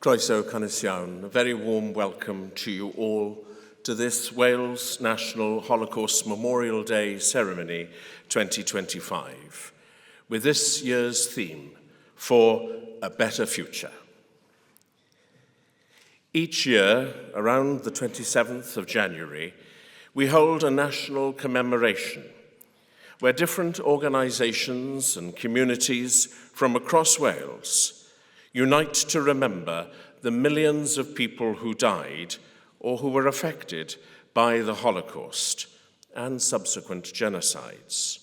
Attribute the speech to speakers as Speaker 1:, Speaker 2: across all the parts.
Speaker 1: Croeso cynnes iawn. A very warm welcome to you all to this Wales National Holocaust Memorial Day ceremony 2025, with this year's theme, For a Better Future. Each year, around the 27th of January, we hold a national commemoration where different organisations and communities from across Wales unite to remember the millions of people who died or who were affected by the Holocaust and subsequent genocides.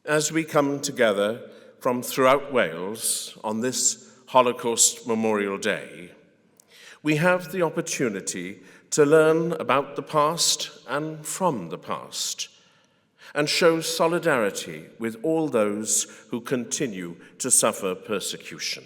Speaker 1: As we come together from throughout Wales on this Holocaust Memorial Day, we have the opportunity to learn about the past and from the past, and show solidarity with all those who continue to suffer persecution.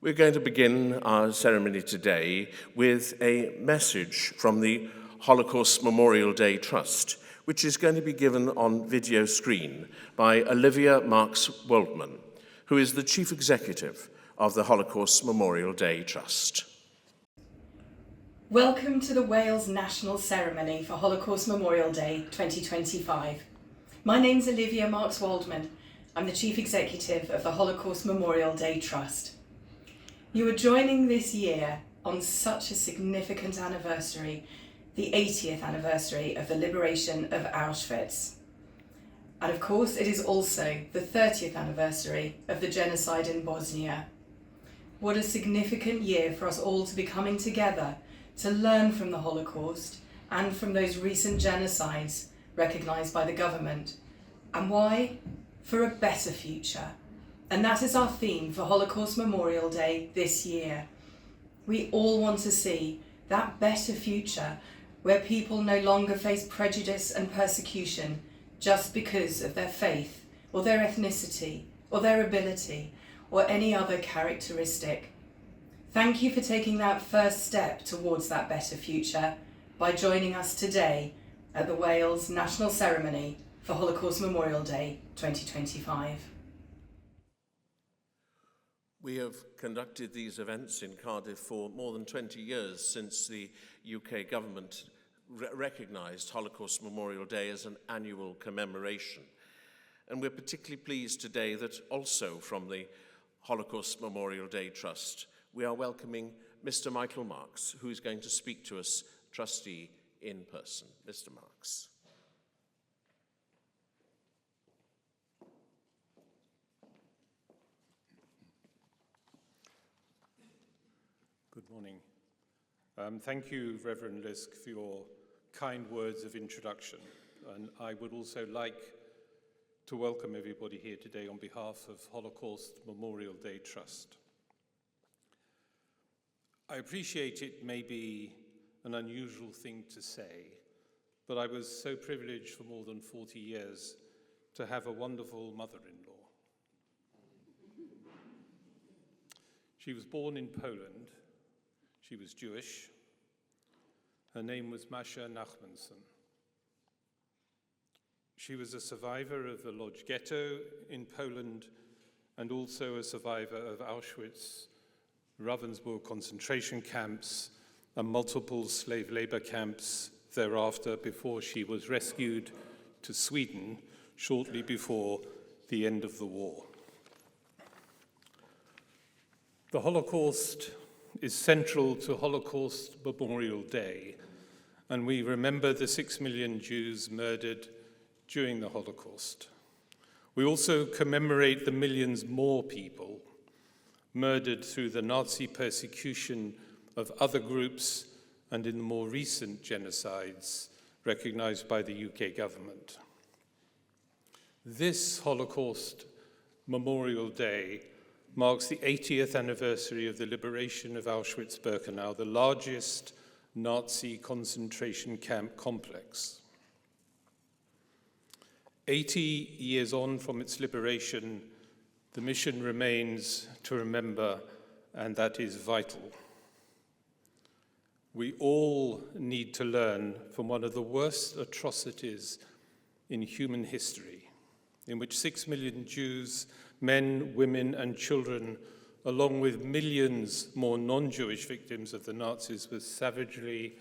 Speaker 1: We're going to begin our ceremony today with a message from the Holocaust Memorial Day Trust, which is going to be given on video screen by Olivia Marks-Waldman, who is the Chief Executive of the Holocaust Memorial Day Trust.
Speaker 2: Welcome to the Wales National Ceremony for Holocaust Memorial Day 2025. My name's Olivia Marks-Waldman. I'm the Chief Executive of the Holocaust Memorial Day Trust. You are joining this year on such a significant anniversary, the 80th anniversary of the liberation of Auschwitz. And of course, it is also the 30th anniversary of the genocide in Bosnia. What a significant year for us all to be coming together to learn from the Holocaust and from those recent genocides recognised by the government. And why? For a better future. And that is our theme for Holocaust Memorial Day this year. We all want to see that better future where people no longer face prejudice and persecution just because of their faith or their ethnicity or their ability or any other characteristic. Thank you for taking that first step towards that better future by joining us today at the Wales National Ceremony for Holocaust Memorial Day 2025.
Speaker 1: We have conducted these events in Cardiff for more than 20 years since the UK government recognised Holocaust Memorial Day as an annual commemoration. And we're particularly pleased today that also from the Holocaust Memorial Day Trust, we are welcoming Mr. Michael Marks, who is going to speak to us, trustee, in person. Mr. Marks.
Speaker 3: Good morning. Thank you, Reverend Lisk, for your kind words of introduction. And I would also like to welcome everybody here today on behalf of Holocaust Memorial Day Trust. I appreciate it may be an unusual thing to say, but I was so privileged for more than 40 years to have a wonderful mother-in-law. She was born in Poland. She was Jewish. Her name was Masha Nachmanson. She was a survivor of the Lodz ghetto in Poland and also a survivor of Auschwitz, Ravensbrück concentration camps, and multiple slave labor camps thereafter before she was rescued to Sweden shortly before the end of the war. The Holocaust is central to Holocaust Memorial Day, and we remember the 6 million Jews murdered during the Holocaust. We also commemorate the millions more people murdered through the Nazi persecution of other groups and in the more recent genocides recognized by the UK government. This Holocaust Memorial Day marks the 80th anniversary of the liberation of Auschwitz-Birkenau, the largest Nazi concentration camp complex. 80 years on from its liberation, the mission remains to remember, and that is vital. We all need to learn from one of the worst atrocities in human history, in which 6 million Jews, men, women, and children, along with millions more non-Jewish victims of the Nazis, were savagely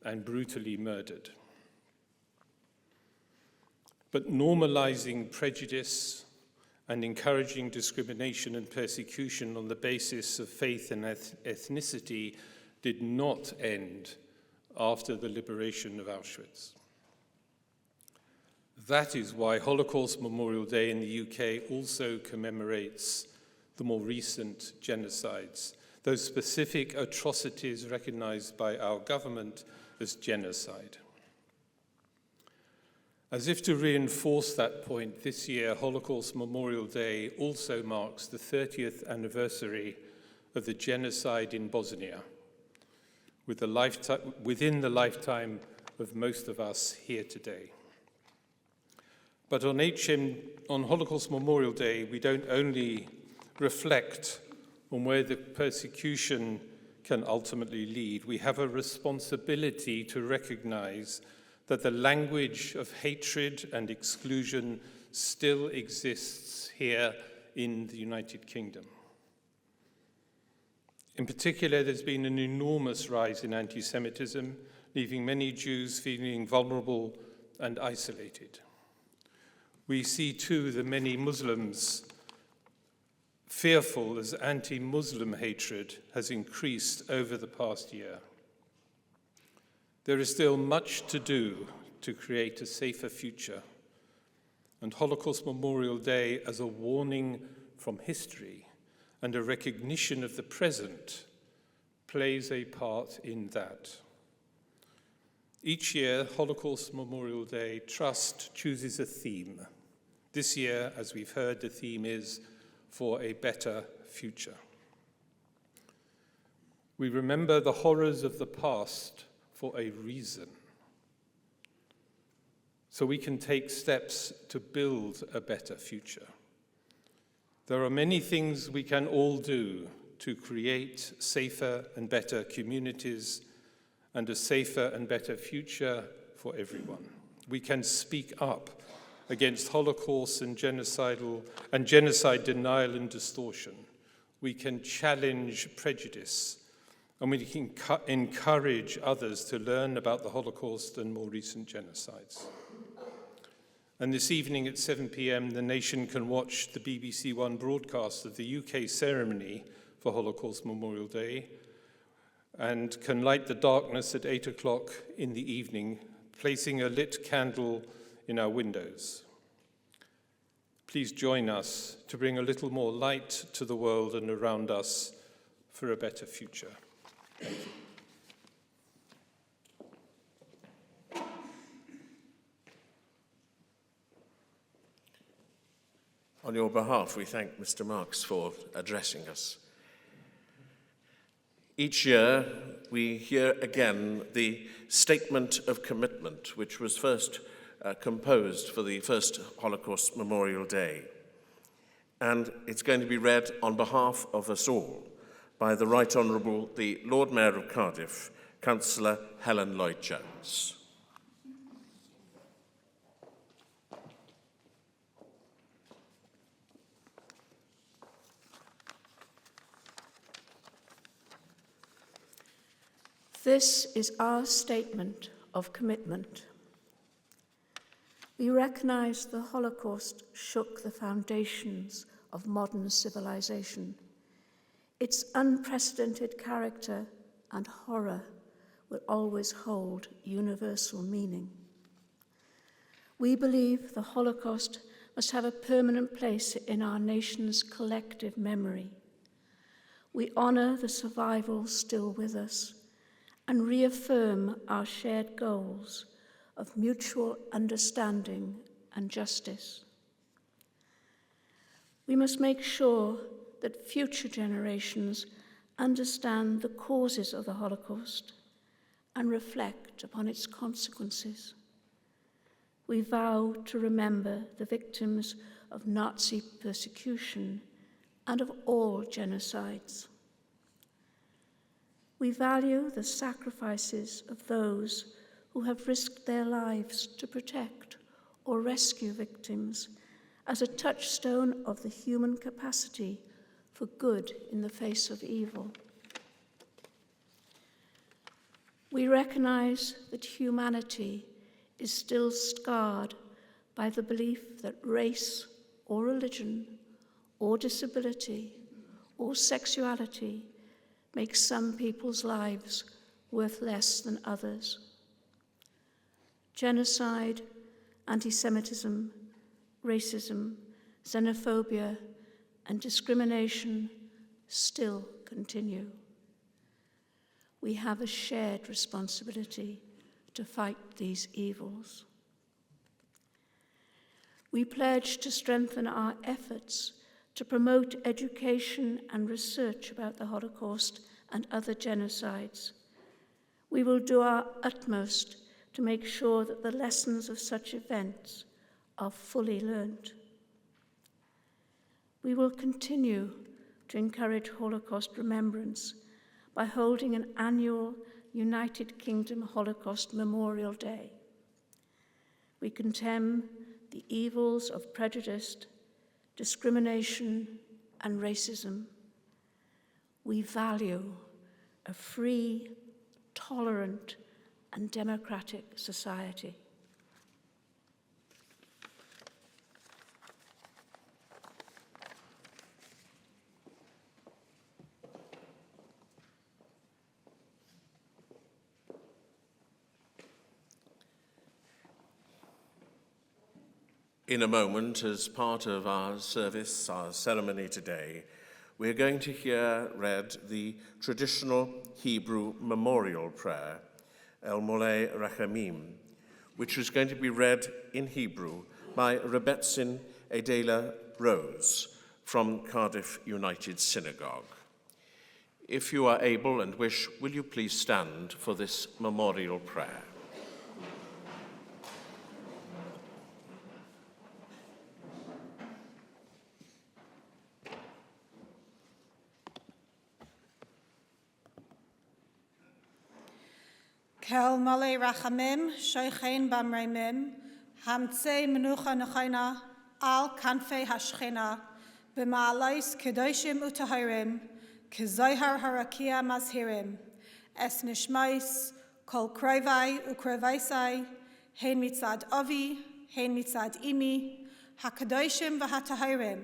Speaker 3: and brutally murdered. But normalizing prejudice and encouraging discrimination and persecution on the basis of faith and ethnicity did not end after the liberation of Auschwitz. That is why Holocaust Memorial Day in the UK also commemorates the more recent genocides, those specific atrocities recognized by our government as genocide. As if to reinforce that point, this year, Holocaust Memorial Day also marks the 30th anniversary of the genocide in Bosnia, within the lifetime of most of us here today. But on Holocaust Memorial Day, we don't only reflect on where the persecution can ultimately lead. We have a responsibility to recognize that the language of hatred and exclusion still exists here in the United Kingdom. In particular, there's been an enormous rise in anti-Semitism, leaving many Jews feeling vulnerable and isolated. We see, too, the many Muslims fearful as anti-Muslim hatred has increased over the past year. There is still much to do to create a safer future, and Holocaust Memorial Day, as a warning from history and a recognition of the present, plays a part in that. Each year, Holocaust Memorial Day Trust chooses a theme. This year, as we've heard, the theme is For a Better Future. We remember the horrors of the past for a reason, so we can take steps to build a better future. There are many things we can all do to create safer and better communities and a safer and better future for everyone. We can speak up against Holocaust and genocide denial and distortion. We can challenge prejudice, and we can encourage others to learn about the Holocaust and more recent genocides. And this evening at 7 p.m, the nation can watch the BBC One broadcast of the UK ceremony for Holocaust Memorial Day and can light the darkness at 8 o'clock in the evening, placing a lit candle in our windows. Please join us to bring a little more light to the world and around us for a better future. Thank you.
Speaker 1: On your behalf, we thank Mr. Marks for addressing us. Each year, we hear again the Statement of Commitment, which was first composed for the first Holocaust Memorial Day. And it's going to be read on behalf of us all by the Right Honourable, the Lord Mayor of Cardiff, Councillor Helen Lloyd-Jones.
Speaker 4: This is our statement of commitment. We recognise the Holocaust shook the foundations of modern civilization. Its unprecedented character and horror will always hold universal meaning. We believe the Holocaust must have a permanent place in our nation's collective memory. We honour the survivals still with us and reaffirm our shared goals of mutual understanding and justice. We must make sure that future generations understand the causes of the Holocaust and reflect upon its consequences. We vow to remember the victims of Nazi persecution and of all genocides. We value the sacrifices of those who have risked their lives to protect or rescue victims as a touchstone of the human capacity for good in the face of evil. We recognize that humanity is still scarred by the belief that race or religion or disability or sexuality makes some people's lives worth less than others. Genocide, anti-Semitism, racism, xenophobia, and discrimination still continue. We have a shared responsibility to fight these evils. We pledge to strengthen our efforts to promote education and research about the Holocaust and other genocides. We will do our utmost to make sure that the lessons of such events are fully learned. We will continue to encourage Holocaust remembrance by holding an annual United Kingdom Holocaust Memorial Day. We condemn the evils of prejudice, discrimination, and racism. We value a free, tolerant, and democratic society.
Speaker 1: In a moment, as part of our service, our ceremony today, we're going to hear read the traditional Hebrew memorial prayer, El Molei Rachamim, which is going to be read in Hebrew by Rebetzin Adela Rose from Cardiff United Synagogue. If you are able and wish, will you please stand for this memorial prayer?
Speaker 5: Kel Molei Rachamim, Shoichein Bamreimim, Hamtzei Menucha Nechaina, Al Kanfei Hashchina, B'ma'alais Kedoshim Utahirim, Kezohar Harakia Mazhirim, Es Nishmais, Kol Krevai Ukrevaisai, Hein Mitzad Avi, Hein Mitzad Imi, HaKadoshim V'Hatahirim,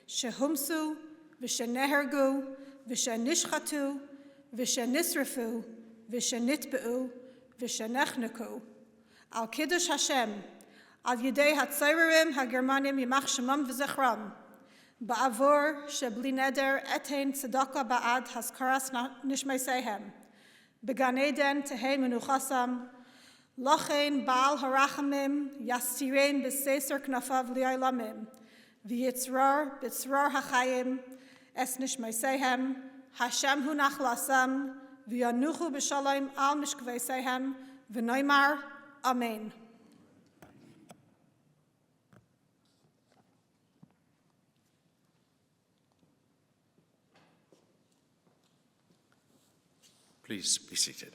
Speaker 5: Shehumsu, V'Shenehergu, V'Shenishchatu, V'Shenisrafu, V'Shenitbeu, V'Shenechneku, Al Kiddush Hashem, Al Yedei HaTzayrerim HaGermanim Yimach Shemam V'Zechram, Ba'avor Shebli Neder Etein Tzedaka Ba'ad Haskaras Nishmeisehem, Began Eden Tehei Menuchasam, Lochein Baal Harachamim Yastirein B'Seser Knafav Li'olamim, V'Yitzrar B'Tzrar HaChayim, Es Nishmeisehem, Hashem Hu Nachlasam, V'yanuchu b'shalom al mishkveisehem, v'noimar, Amen.
Speaker 1: Please be seated.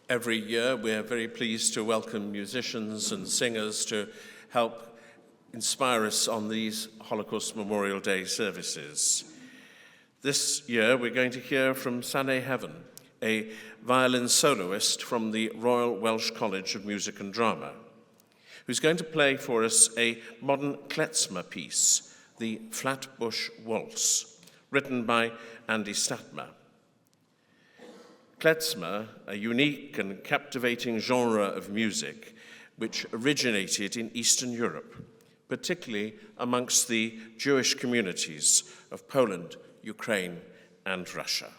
Speaker 1: Every year, we're very pleased to welcome musicians and singers to help inspire us on these Holocaust Memorial Day services. This year, we're going to hear from Sane Heaven, a violin soloist from the Royal Welsh College of Music and Drama, who's going to play for us a modern klezmer piece, the Flatbush Waltz, written by Andy Statmer. Klezmer, a unique and captivating genre of music which originated in Eastern Europe, particularly amongst the Jewish communities of Poland, Ukraine, and Russia.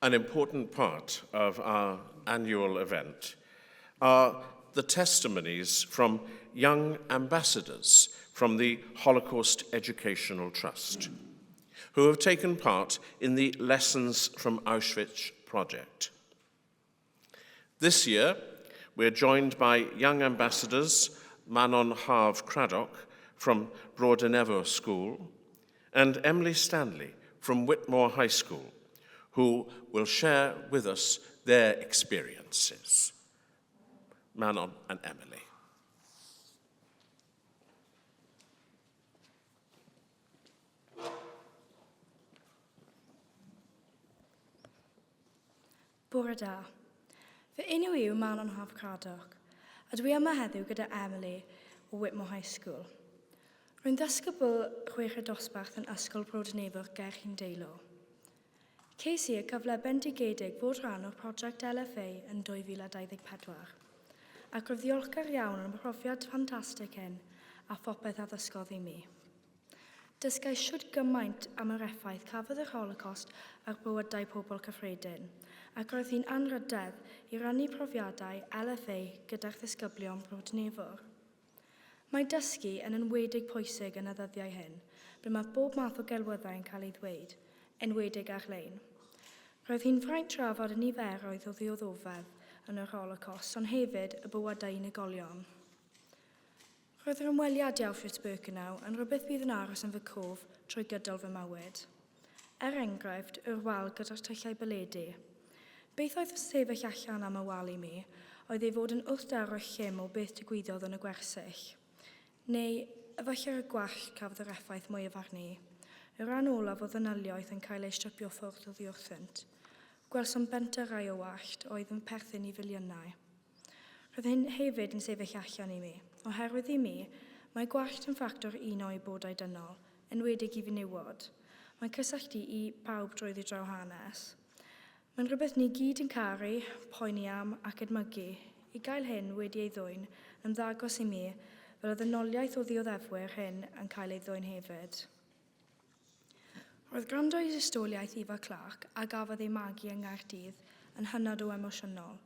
Speaker 1: An important part of our annual event are the testimonies from young ambassadors from the Holocaust Educational Trust, who have taken part in the Lessons from Auschwitz project. This year, we're joined by young ambassadors Manon Harv Craddock from Broadenevo School and Emily Stanley from Whitmore High School, who will share with us their experiences. Manon and Emily.
Speaker 6: Bore da. Fy enw yw Manon Harv Craddock, a dwi yma heddiw gyda Emily o Whitmore High School. Rwy'n ddysgybl chweched dosbarth yn ysgol Broadenevo Gerchin Deilo. Ces i y cyfle bendigedig fod rhan o'r prosiect LFA yn 2024, ac roedd ddiolchgar iawn am y profiad ffantastig hyn a phopeth addysgodd i mi. Dysgau siwt gymaint am yr effaith cafodd yr Holocaust ar bywydau pobl cyffredin, ac roedd hi'n anrhydedd i rannu profiadau LFA gyda'r ddisgyblion Broadenevo. Mae dysgu yn enwedig pwysig yn y ddyddiau hyn, ble mae bob math o gelwyddau yn cael ei ddweud, enwedig ar-lein. Roedd hi'n fraint trafod y niferoedd o ddioddofedd yn yr Holocaust, ond hefyd y bywydau unigolion. Roedd yr ymweliad i Auschwitz-Birkenau yn rhywbeth bydd yn aros yn fy cof trwy gydol fy mywyd. Enghraifft, yr wal gyda'r tyllau beledu. Beth oedd y sefyll allan am y wal i mi, oedd ei fod yn wrthdaro llym o beth digwyddodd yn y gwersyll. Neu, efallai y gwall cafodd yr effaith mwyaf arni. Y rhan olaf o ddynaliaeth yn cael ei stripio ffwrdd o ddiwrthynt. Gwelsom benterau o wallt oedd yn perthyn i filiynau. Roedd hyn hefyd yn sefyll allan i mi, oherwydd i mi, mae gwallt yn ffactor un o'i bodau dynol, enwedig i fenywod. Mae'n cysylltu i pawb drwydd i draw hanes. Mae'n rhywbeth ni gyd yn caru, poeni am ac edmygu. I gael hyn wedi ei ddwyn yn ddagos i mi fel y ddynoliaeth o ddioddefwyr hyn yn cael ei ddwyn hefyd. Roedd gwrando i dystoliaeth Eva Clark a gafodd ei magu yng Nghaerdydd yn hynod o emosiynol.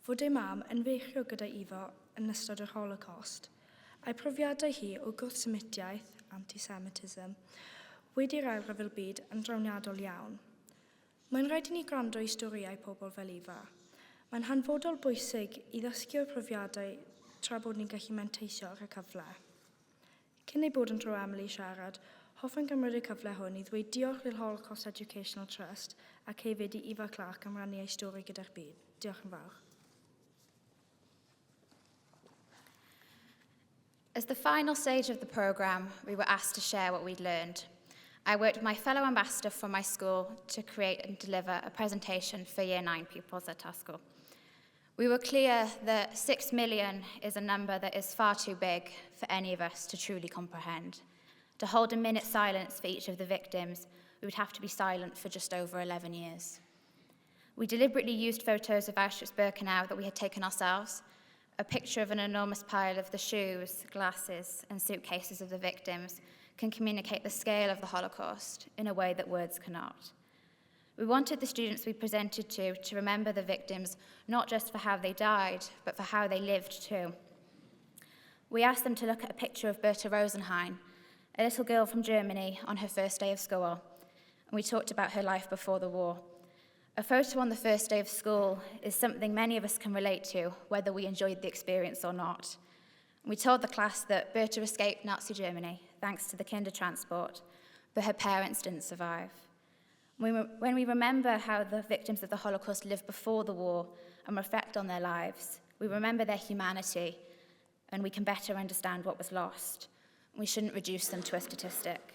Speaker 6: Fod ei mam yn feichio gyda Eva yn ystod yr Holocaust. A'i profiadau hi o gwrthsymitiaeth, anti-Semitism, wedi'r ail ryfel byd yn drawniadol iawn. Mae'n rhaid i ni gwrando i storiau pobl fel Eva. Mae'n hanfodol bwysig i ddysgu'r profiadau tra bod ni'n gallu menteisio ar y cyfle. Cyn ei bod yn tro Emily siarad, hoffwn gymryd y cyfle hwn i ddweud diolch i'r Holocaust Educational Trust ac hefyd i Eva Clark am rannu ei stori gyda'r byd. Diolch yn fawr.
Speaker 7: As the final stage of the programme, we were asked to share what we'd learned. I worked with my fellow ambassador from my school to create and deliver a presentation for Year 9 pupils at our school. We were clear that 6 million is a number that is far too big for any of us to truly comprehend. To hold a minute's silence for each of the victims, we would have to be silent for just over 11 years. We deliberately used photos of Auschwitz-Birkenau that we had taken ourselves, a picture of an enormous pile of the shoes, glasses, and suitcases of the victims can communicate the scale of the Holocaust in a way that words cannot. We wanted the students we presented to remember the victims not just for how they died, but for how they lived too. We asked them to look at a picture of Berta Rosenheim, a little girl from Germany on her first day of school, and we talked about her life before the war. A photo on the first day of school is something many of us can relate to, whether we enjoyed the experience or not. We told the class that Berta escaped Nazi Germany thanks to the Kindertransport, but her parents didn't survive. When we remember how the victims of the Holocaust lived before the war and reflect on their lives, we remember their humanity, and we can better understand what was lost. We shouldn't reduce them to a statistic.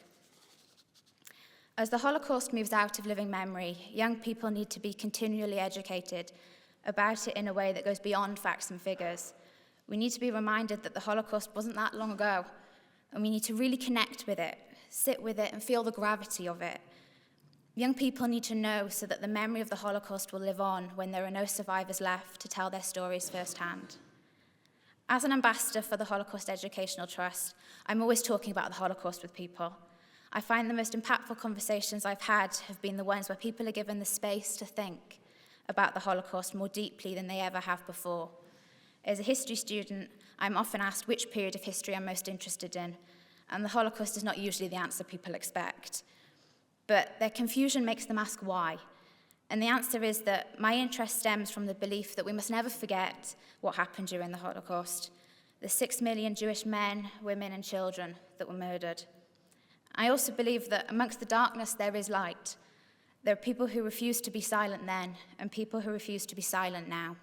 Speaker 7: As the Holocaust moves out of living memory, young people need to be continually educated about it in a way that goes beyond facts and figures. We need to be reminded that the Holocaust wasn't that long ago, and we need to really connect with it, sit with it, and feel the gravity of it. Young people need to know so that the memory of the Holocaust will live on when there are no survivors left to tell their stories firsthand. As an ambassador for the Holocaust Educational Trust, I'm always talking about the Holocaust with people. I find the most impactful conversations I've had have been the ones where people are given the space to think about the Holocaust more deeply than they ever have before. As a history student, I'm often asked which period of history I'm most interested in, and the Holocaust is not usually the answer people expect. But their confusion makes them ask why. And the answer is that my interest stems from the belief that we must never forget what happened during the Holocaust, the 6 million Jewish men, women, and children that were murdered. I also believe that amongst the darkness there is light. There are people who refused to be silent then, and people who refuse to be silent now.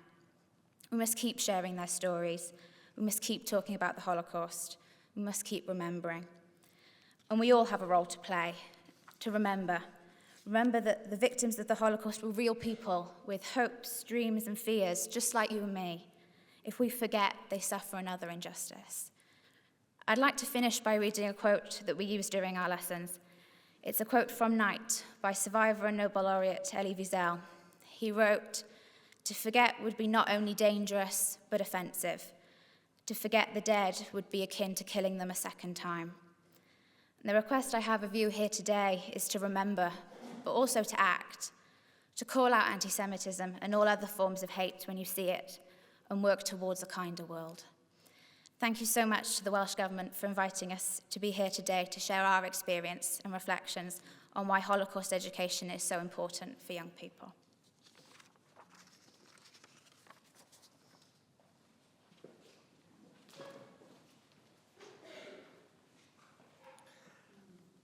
Speaker 7: We must keep sharing their stories. We must keep talking about the Holocaust. We must keep remembering. And we all have a role to play, to remember. Remember that the victims of the Holocaust were real people with hopes, dreams, and fears, just like you and me. If we forget, they suffer another injustice. I'd like to finish by reading a quote that we use during our lessons. It's a quote from Night by survivor and Nobel laureate Elie Wiesel. He wrote, "To forget would be not only dangerous, but offensive. To forget the dead would be akin to killing them a second time." And the request I have of you here today is to remember, but also to act, to call out anti-Semitism and all other forms of hate when you see it, and work towards a kinder world. Thank you so much to the Welsh Government for inviting us to be here today to share our experience and reflections on why Holocaust education is so important for young people.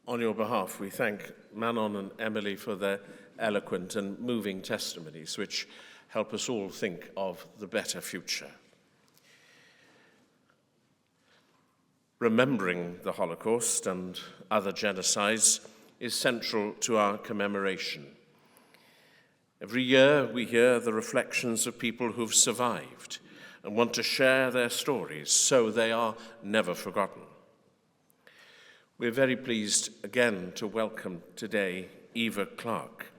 Speaker 1: On your behalf, we thank Manon and Emily for their eloquent and moving testimonies, which help us all think of the better future. Remembering the Holocaust and other genocides is central to our commemoration. Every year we hear the reflections of people who've survived and want to share their stories so they are never forgotten. We're very pleased again to welcome today Eva Clark,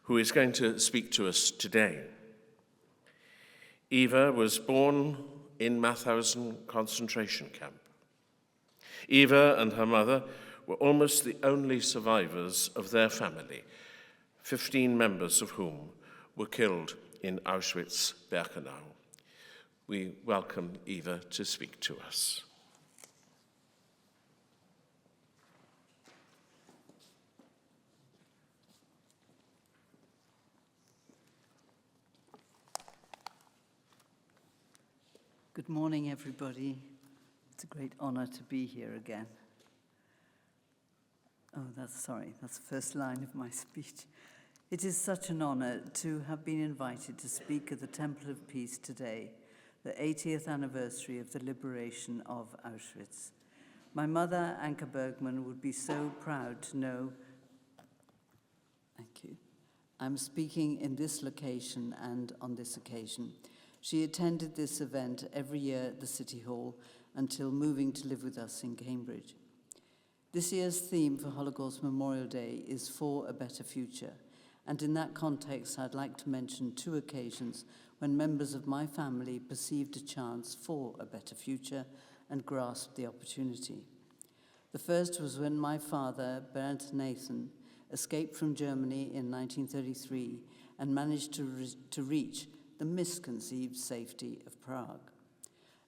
Speaker 1: who is going to speak to us today. Eva was born in Mauthausen concentration camp. Eva and her mother were almost the only survivors of their family, 15 members of whom were killed in Auschwitz-Birkenau. We welcome Eva to speak to us.
Speaker 8: Good morning, everybody. It's a great honor to be here again. That's the first line of my speech. It is such an honor to have been invited to speak at the Temple of Peace today, the 80th anniversary of the liberation of Auschwitz. My mother, Anke Bergman, would be so proud to know, thank you, I'm speaking in this location and on this occasion. She attended this event every year at the City Hall until moving to live with us in Cambridge. This year's theme for Holocaust Memorial Day is For a Better Future, and in that context I'd like to mention 2 occasions when members of my family perceived a chance for a better future and grasped the opportunity. The first was when my father, Bernd Nathan, escaped from Germany in 1933 and managed to reach the misconceived safety of Prague.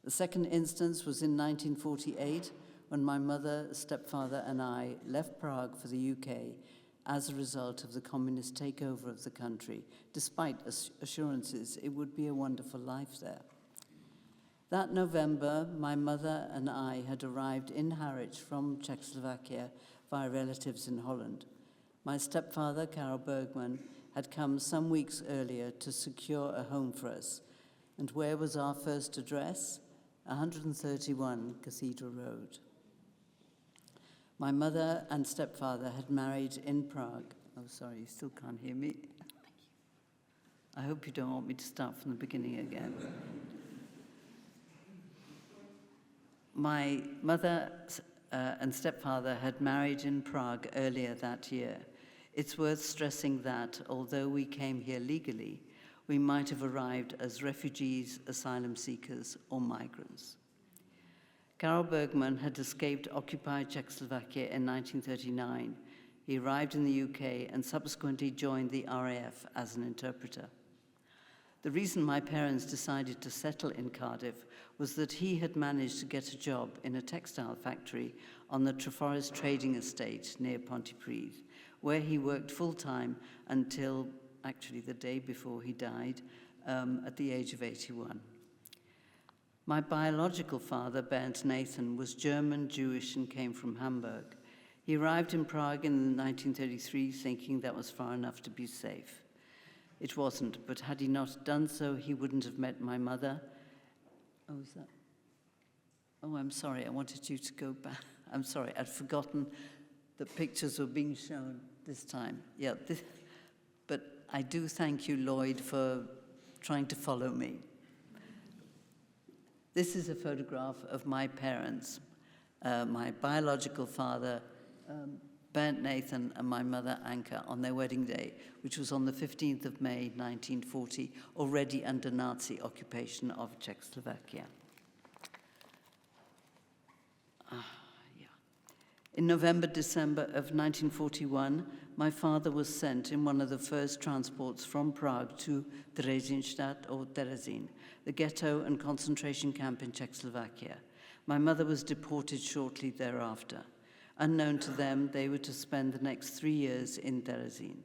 Speaker 8: The second instance was in 1948, when my mother, stepfather, and I left Prague for the UK as a result of the communist takeover of the country, despite assurances it would be a wonderful life there. That November, my mother and I had arrived in Harwich from Czechoslovakia via relatives in Holland. My stepfather, Karel Bergman, had come some weeks earlier to secure a home for us. And where was our first address? 131 Cathedral Road. My mother and stepfather had married in Prague. Oh, sorry, you still can't hear me. I hope you don't want me to start from the beginning again. My mother and stepfather had married in Prague earlier that year. It's worth stressing that, although we came here legally, we might have arrived as refugees, asylum seekers, or migrants. Karel Bergman had escaped occupied Czechoslovakia in 1939. He arrived in the UK and subsequently joined the RAF as an interpreter. The reason my parents decided to settle in Cardiff was that he had managed to get a job in a textile factory on the Treforest trading estate near Pontypridd, where he worked full-time until actually the day before he died at the age of 81. My biological father, Bernd Nathan, was German, Jewish, and came from Hamburg. He arrived in Prague in 1933 thinking that was far enough to be safe. It wasn't, but had he not done so, he wouldn't have met my mother. Oh, is that? Oh, I'm sorry, I wanted you to go back. I'm sorry, I'd forgotten the pictures were being shown this time. Yeah, but I do thank you, Lloyd, for trying to follow me. This is a photograph of my parents, my biological father, Bernd Nathan, and my mother, Anka, on their wedding day, which was on the 15th of May, 1940, already under Nazi occupation of Czechoslovakia. In November-December of 1941, my father was sent in one of the first transports from Prague to Theresienstadt, or Terezín, the ghetto and concentration camp in Czechoslovakia. My mother was deported shortly thereafter. Unknown to them, they were to spend the next 3 years in Terezín.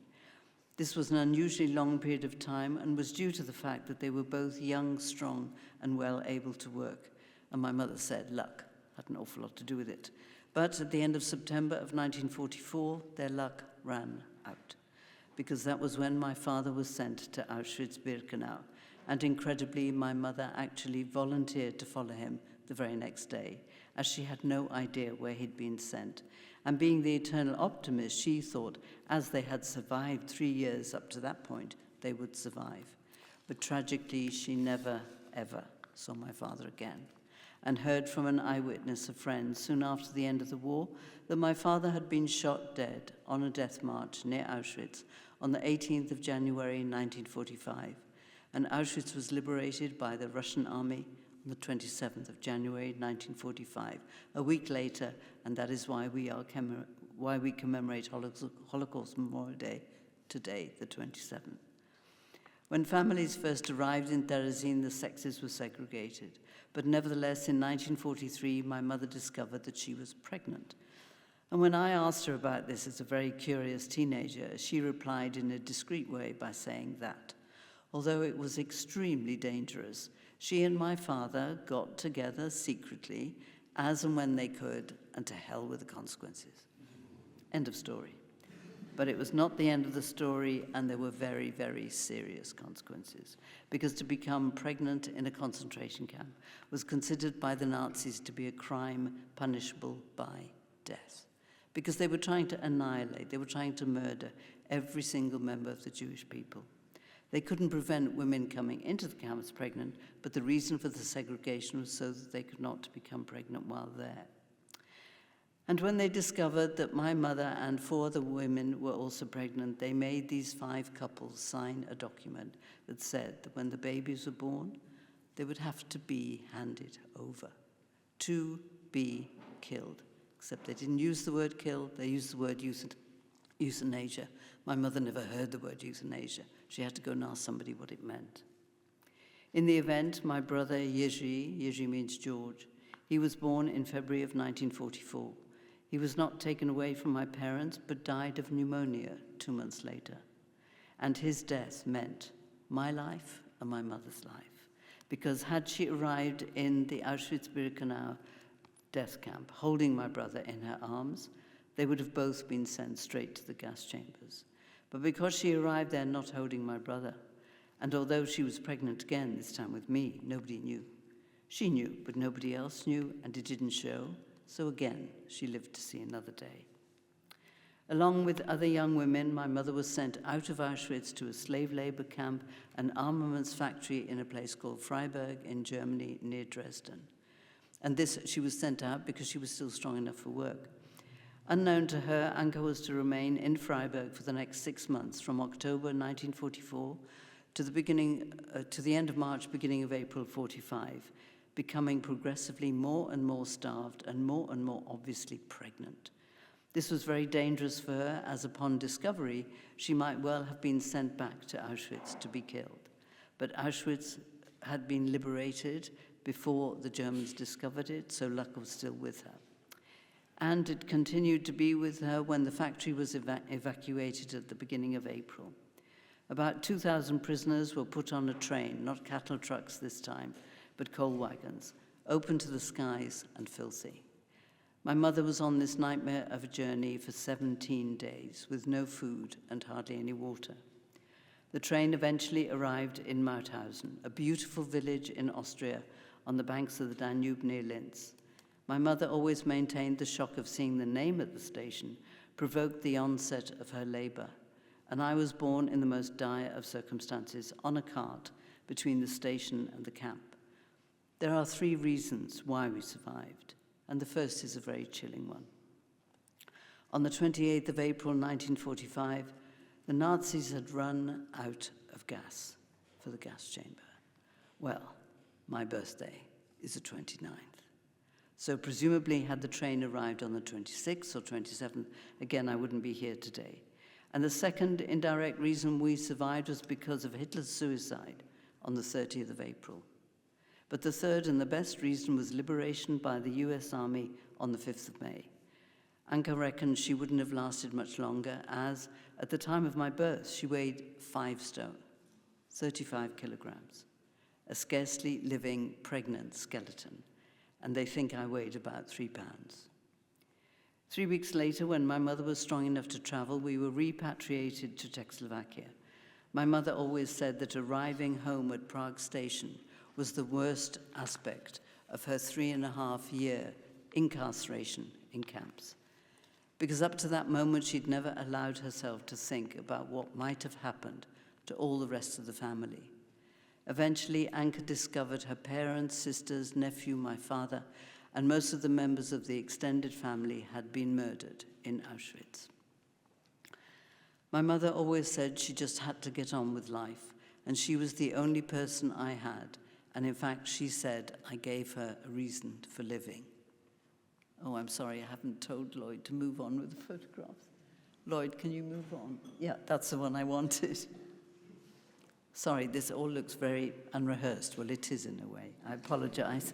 Speaker 8: This was an unusually long period of time and was due to the fact that they were both young, strong, and well able to work. And my mother said luck had an awful lot to do with it. But at the end of September of 1944, their luck ran out, because that was when my father was sent to Auschwitz-Birkenau, and incredibly, my mother actually volunteered to follow him the very next day, as she had no idea where he'd been sent. And being the eternal optimist, she thought, as they had survived 3 years up to that point, they would survive. But tragically, she never, ever saw my father again, and heard from an eyewitness, a friend, soon after the end of the war, that my father had been shot dead on a death march near Auschwitz on the 18th of January 1945, and Auschwitz was liberated by the Russian army on the 27th of January 1945, a week later, and that is why we commemorate Holocaust Memorial Day today, the 27th. When families first arrived in Terezín, the sexes were segregated. But nevertheless, in 1943, my mother discovered that she was pregnant. And when I asked her about this as a very curious teenager, she replied in a discreet way by saying that, although it was extremely dangerous, she and my father got together secretly, as and when they could, and to hell with the consequences. End of story. But it was not the end of the story, and there were very, very serious consequences, because to become pregnant in a concentration camp was considered by the Nazis to be a crime punishable by death, because they were trying to annihilate, they were trying to murder every single member of the Jewish people. They couldn't prevent women coming into the camps pregnant, but the reason for the segregation was so that they could not become pregnant while there. And when they discovered that my mother and 4 other women were also pregnant, they made these 5 couples sign a document that said that when the babies were born, they would have to be handed over, to be killed. Except they didn't use the word kill, they used the word euthanasia. My mother never heard the word euthanasia. She had to go and ask somebody what it meant. In the event, my brother Jiří means George, he was born in February of 1944. He was not taken away from my parents, but died of pneumonia 2 months later. And his death meant my life and my mother's life. Because had she arrived in the Auschwitz-Birkenau death camp, holding my brother in her arms, they would have both been sent straight to the gas chambers. But because she arrived there not holding my brother, and although she was pregnant again, this time with me, nobody knew. She knew, but nobody else knew, and it didn't show. So again, she lived to see another day. Along with other young women, my mother was sent out of Auschwitz to a slave labor camp, an armaments factory in a place called Freiburg in Germany near Dresden. And this, she was sent out because she was still strong enough for work. Unknown to her, Anka was to remain in Freiburg for the next 6 months, from October 1944 to the end of March, beginning of April 45. becoming progressively more and more starved and more obviously pregnant. This was very dangerous for her, as upon discovery, she might well have been sent back to Auschwitz to be killed. But Auschwitz had been liberated before the Germans discovered it, so luck was still with her. And it continued to be with her when the factory was evacuated at the beginning of April. About 2,000 prisoners were put on a train, not cattle trucks this time, but coal wagons, open to the skies and filthy. My mother was on this nightmare of a journey for 17 days, with no food and hardly any water. The train eventually arrived in Mauthausen, a beautiful village in Austria on the banks of the Danube near Linz. My mother always maintained the shock of seeing the name at the station provoked the onset of her labor, and I was born in the most dire of circumstances on a cart between the station and the camp. There are 3 reasons why we survived, and the first is a very chilling one. On the 28th of April 1945, the Nazis had run out of gas for the gas chamber. Well, my birthday is the 29th. So presumably, had the train arrived on the 26th or 27th, again, I wouldn't be here today. And the second indirect reason we survived was because of Hitler's suicide on the 30th of April. But the third and the best reason was liberation by the US Army on the 5th of May. Anka reckons she wouldn't have lasted much longer, as at the time of my birth, she weighed 5 stone, 35 kilograms, a scarcely living pregnant skeleton. And they think I weighed about 3 pounds. 3 weeks later, when my mother was strong enough to travel, we were repatriated to Czechoslovakia. My mother always said that arriving home at Prague station was the worst aspect of her 3.5-year incarceration in camps. Because up to that moment, she'd never allowed herself to think about what might have happened to all the rest of the family. Eventually, Anka discovered her parents, sisters, nephew, my father, and most of the members of the extended family had been murdered in Auschwitz. My mother always said she just had to get on with life, and she was the only person I had, and in fact, she said I gave her a reason for living. Oh, I'm sorry, I haven't told Lloyd to move on with the photographs. Lloyd, can you move on? Yeah, that's the one I wanted. Sorry, this all looks very unrehearsed. Well, it is in a way. I apologize.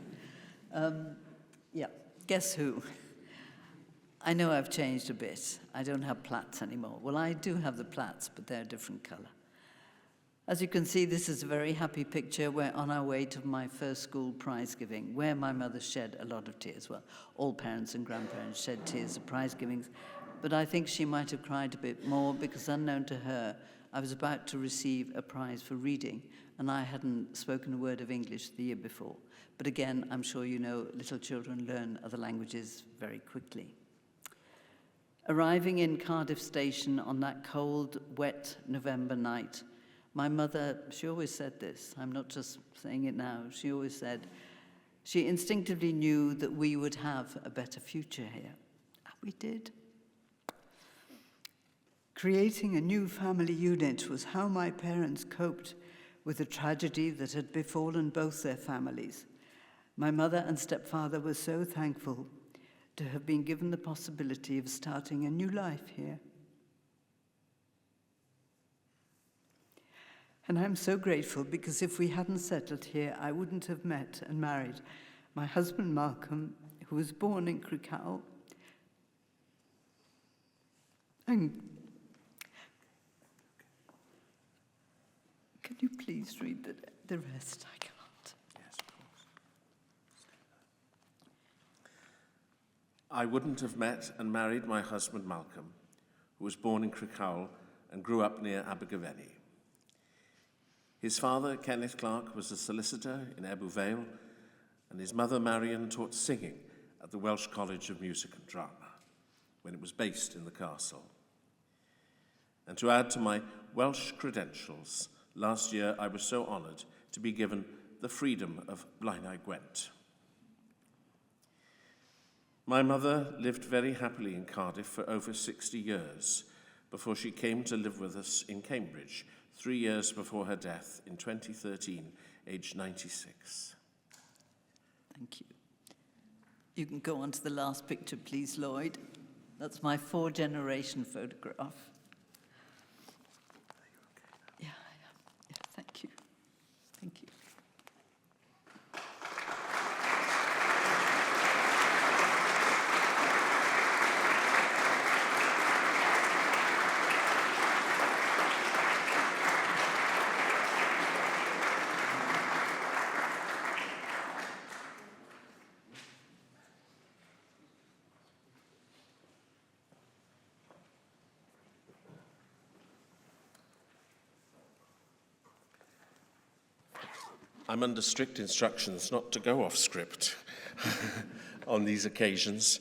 Speaker 8: Yeah, guess who? I know I've changed a bit. I don't have plaits anymore. Well, I do have the plaits, but they're a different color. As you can see, this is a very happy picture. We're on our way to my first school prize giving, where my mother shed a lot of tears. Well, all parents and grandparents shed tears at prize givings, but I think she might have cried a bit more because, unknown to her, I was about to receive a prize for reading, and I hadn't spoken a word of English the year before. But again, I'm sure you know little children learn other languages very quickly. Arriving in Cardiff station on that cold, wet November night, my mother, she always said this, I'm not just saying it now, she always said, she instinctively knew that we would have a better future here. And we did. Creating a new family unit was how my parents coped with the tragedy that had befallen both their families. My mother and stepfather were so thankful to have been given the possibility of starting a new life here. And I'm so grateful because if we hadn't settled here, I wouldn't have met and married my husband Malcolm, who was born in Krakow. And can you please read the rest? I can't.
Speaker 1: Yes, of course. I wouldn't have met and married my husband Malcolm, who was born in Krakow and grew up near Abergavenny. His father, Kenneth Clark, was a solicitor in Ebbw Vale, and his mother, Marion, taught singing at the Welsh College of Music and Drama, when it was based in the castle. And to add to my Welsh credentials, last year I was so honoured to be given the freedom of Blaenau Gwent. My mother lived very happily in Cardiff for over 60 years before she came to live with us in Cambridge, 3 years before her death in 2013, aged 96.
Speaker 8: Thank you. You can go on to the last picture, please, Lloyd. That's my 4-generation photograph. Yeah, thank you. Thank you.
Speaker 1: I'm under strict instructions not to go off script on these occasions,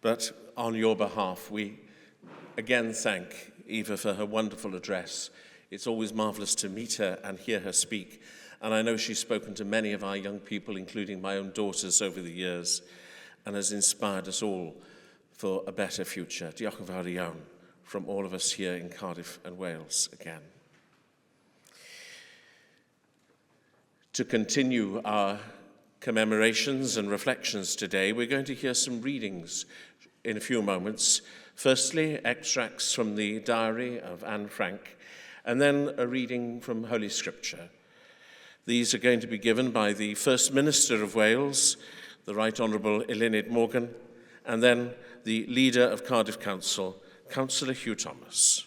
Speaker 1: but on your behalf, we again thank Eva for her wonderful address. It's always marvellous to meet her and hear her speak, and I know she's spoken to many of our young people, including my own daughters, over the years, and has inspired us all for a better future. Diolch yn fawr iawn from all of us here in Cardiff and Wales again. To continue our commemorations and reflections today, we're going to hear some readings in a few moments. Firstly, extracts from the diary of Anne Frank, and then a reading from Holy Scripture. These are going to be given by the First Minister of Wales, the Right Honourable Eluned Morgan, and then the Leader of Cardiff Council, Councillor Hugh Thomas.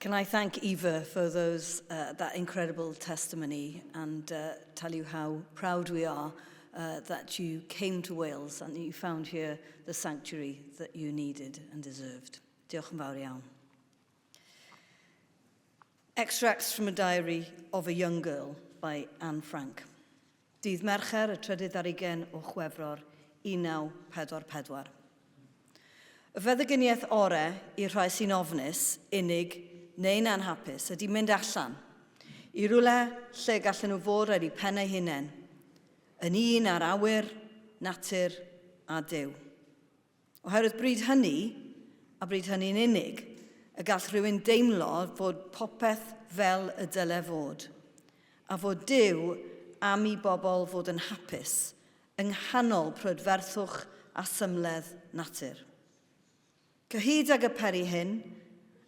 Speaker 9: Can I thank Eva for that incredible testimony and tell you how proud we are that you came to Wales and that you found here the sanctuary that you needed and deserved. Diolch yn fawr iawn. Extracts from a diary of a young girl by Anne Frank. Dydd Mercher y 30 o Chwefror 1944. Y feddyginiaeth orau I rhai sy'n ofnus, unig neu'n anhapus ydy mynd allan I rwle lle gallen nhw fod ar eu pennau hunain, yn un ar awyr, natur a Duw. Oherwydd bryd hynny'n unig, y gall rhywun deimlo fod popeth fel y dyle fod, a fod Duw am I bobl fod yn hapus yng nghanol prydferthwch a symledd natur. Cyhyd ag y peri hyn,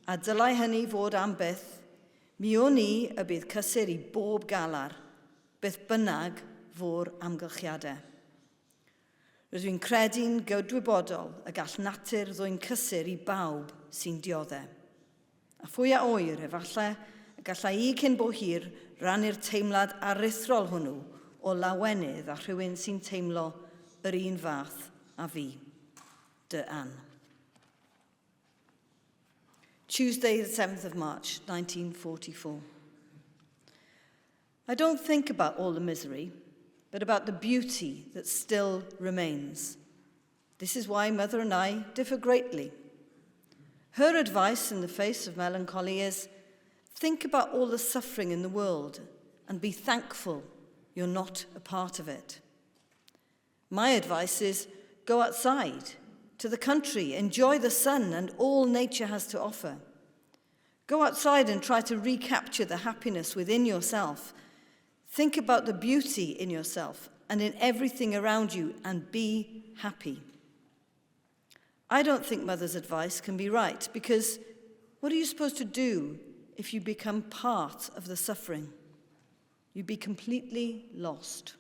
Speaker 9: a dylai hynny fod am byth, mi o'n I y bydd cysur I bob galar, byth bynnag fôr amgylchiadau. Rydw i'n credu'n gydwybodol y gall natur ddwy'n cysur I bawb sy'n dioddau. A phwy a oer efallai y gallai I cyn bo hir rannu'r teimlad aruthrol hwnnw o lawenydd a rhywun sy'n teimlo yr un fath a fi. Dy Anne. Tuesday, the 7th of March, 1944. I don't think about all the misery, but about the beauty that still remains. This is why Mother and I differ greatly. Her advice in the face of melancholy is, think about all the suffering in the world and be thankful you're not a part of it. My advice is, go outside, to the country, enjoy the sun and all nature has to offer. Go outside and try to recapture the happiness within yourself. Think about the beauty in yourself and in everything around you and be happy. I don't think Mother's advice can be right because what are you supposed to do if you become part of the suffering? You'd be completely lost.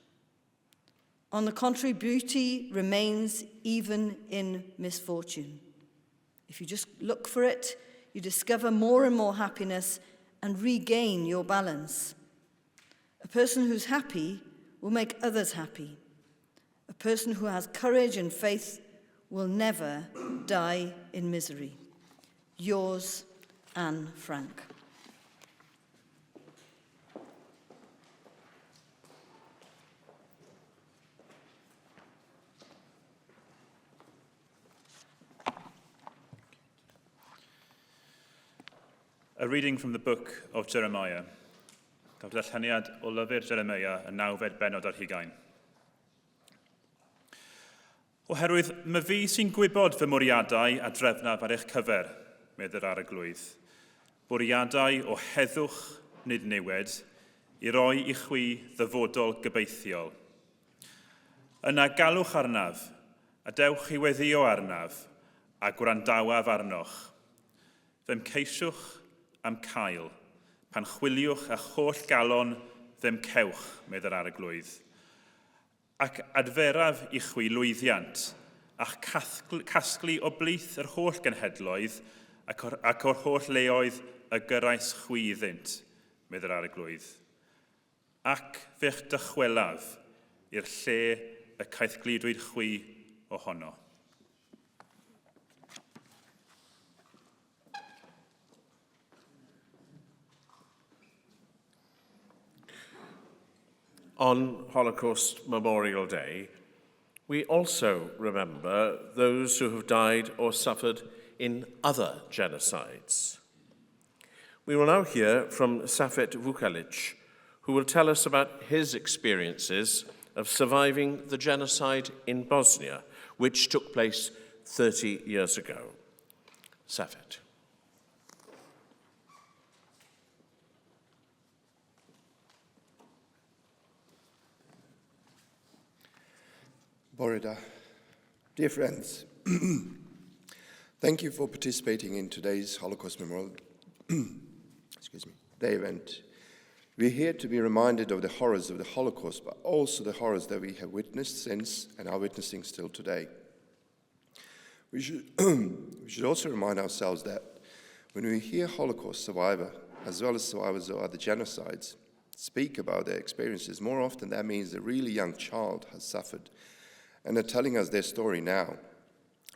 Speaker 9: On the contrary, beauty remains even in misfortune. If you just look for it, you discover more and more happiness and regain your balance. A person who's happy will make others happy. A person who has courage and faith will never die in misery. Yours, Anne Frank.
Speaker 10: A reading from the book of Jeremiah. Cafodd darlleniad o lyfr Jeremiah yn 9 bennod ar 20. Oherwydd my fi sy'n gwybod fy mwriadau a drefnaf ar eich cyfer, meddy'r arglwydd. bwriadau o heddwch nid niwed, i roi i chwi ddyfodol gobeithiol. Yna galwch arnaf, a dewch i weddio arnaf, a gwrandawaf arnoch. Fe'n ceisiwch am cael, pan chwiliwch a choll galon ddim cewch, medd yr arglwydd. Ac adferaf i chwi lwyddiant, a'ch casglu o blith yr holl genhedloedd ac o'r holl leoedd y gyrraes chwi iddynt, medd yr arglwydd. Ac fe'ch dychwelaf i'r lle y caethgludwyd chwi ohono.
Speaker 1: On Holocaust Memorial Day, we also remember those who have died or suffered in other genocides. We will now hear from Safet Vukalic, who will tell us about his experiences of surviving the genocide in Bosnia, which took place 30 years ago. Safet.
Speaker 11: Borida. Dear friends, thank you for participating in today's Holocaust Memorial Day event. We're here to be reminded of the horrors of the Holocaust, but also the horrors that we have witnessed since and are witnessing still today. We should also remind ourselves that when we hear Holocaust survivor, as well as survivors of other genocides, speak about their experiences, more often that means a really young child has suffered and are telling us their story now. A